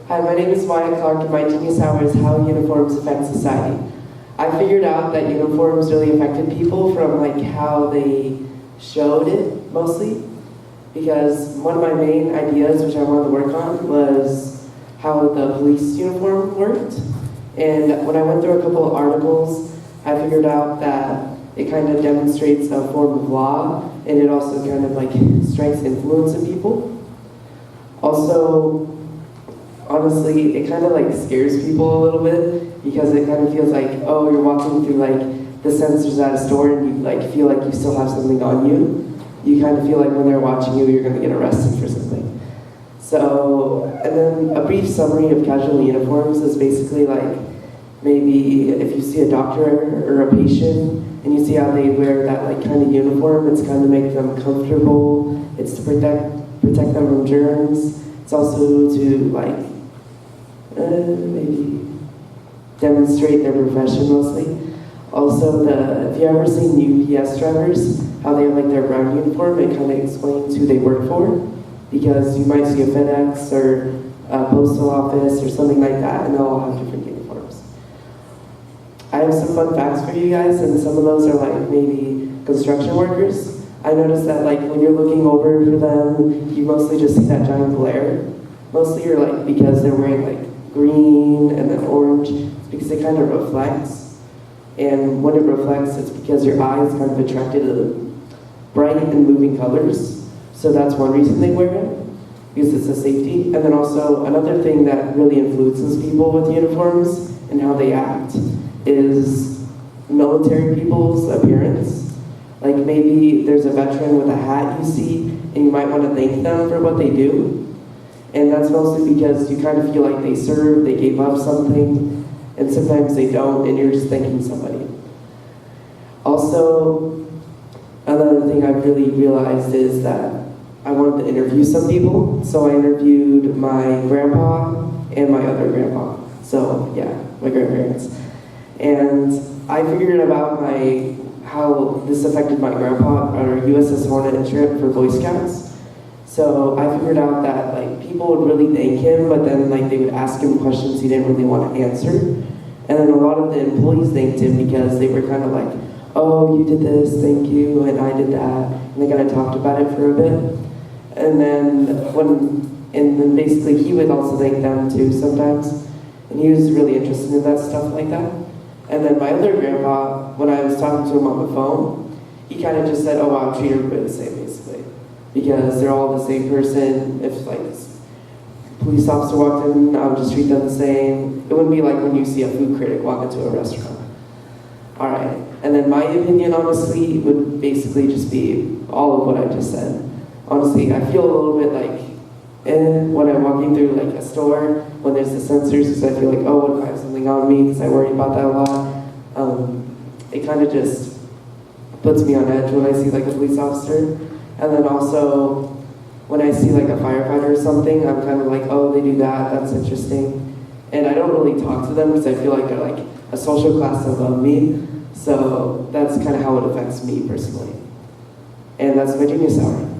Hi, my name is Wyatt Clark, and my genius hour is how uniforms affect society. I figured out that uniforms really affected people from how they showed it, mostly, because one of my main ideas, which I wanted to work on, was how the police uniform worked. And when I went through a couple of articles, I figured out that it kind of demonstrates a form of law, and it also kind of strikes influence in people. Also, honestly, it kind of scares people a little bit, because it kind of feels like, oh, you're walking through the sensors at a store and you feel like you still have something on you. You kind of feel like when they're watching you, you're going to get arrested for something. So, and then a brief summary of casual uniforms is basically maybe if you see a doctor or a patient and you see how they wear that kind of uniform, it's kind of make them comfortable. It's to protect them from germs. It's also to maybe demonstrate their profession mostly. Also, if you ever seen UPS drivers, how they have their brown uniform, it kind of explains who they work for, because you might see a FedEx or a postal office or something like that, and they'll all have different uniforms. I have some fun facts for you guys, and some of those are maybe construction workers. I noticed that when you're looking over for them, you mostly just see that giant glare. Mostly you're because they're wearing green and then orange, it's because it kind of reflects. And when it reflects, it's because your eye is kind of attracted to bright and moving colors. So that's one reason they wear it, because it's a safety. And then also another thing that really influences people with uniforms and how they act is military people's appearance. Maybe there's a veteran with a hat you see, and you might want to thank them for what they do. And that's mostly because you kind of feel like they served, they gave up something, and sometimes they don't, and you're just thanking somebody. Also, another thing I've really realized is that I wanted to interview some people, so I interviewed my grandpa and my other grandpa. So yeah, my grandparents. And I figured about how this affected my grandpa on our USS Hornet trip for Boy Scouts. So I figured out that people would really thank him, but then they would ask him questions he didn't really want to answer. And then a lot of the employees thanked him because they were kind of oh, you did this, thank you, and I did that. And they kind of talked about it for a bit. And then basically he would also thank them too sometimes. And he was really interested in that stuff like that. And then my other grandpa, when I was talking to him on the phone, he kind of just said, oh, I'll treat everybody the same, basically. Because they're all the same person. If this police officer walked in, I would just treat them the same. It wouldn't be like when you see a food critic walk into a restaurant. All right, and then my opinion, honestly, would basically just be all of what I just said. Honestly, I feel a little bit when I'm walking through a store, when there's the sensors, because I feel oh, what if I have something on me, because I worry about that a lot. It kind of just puts me on edge when I see a police officer. And then also, when I see a firefighter or something, I'm kind of oh, they do that, that's interesting. And I don't really talk to them because I feel like they're a social class above me. So that's kind of how it affects me personally. And that's my genius hour.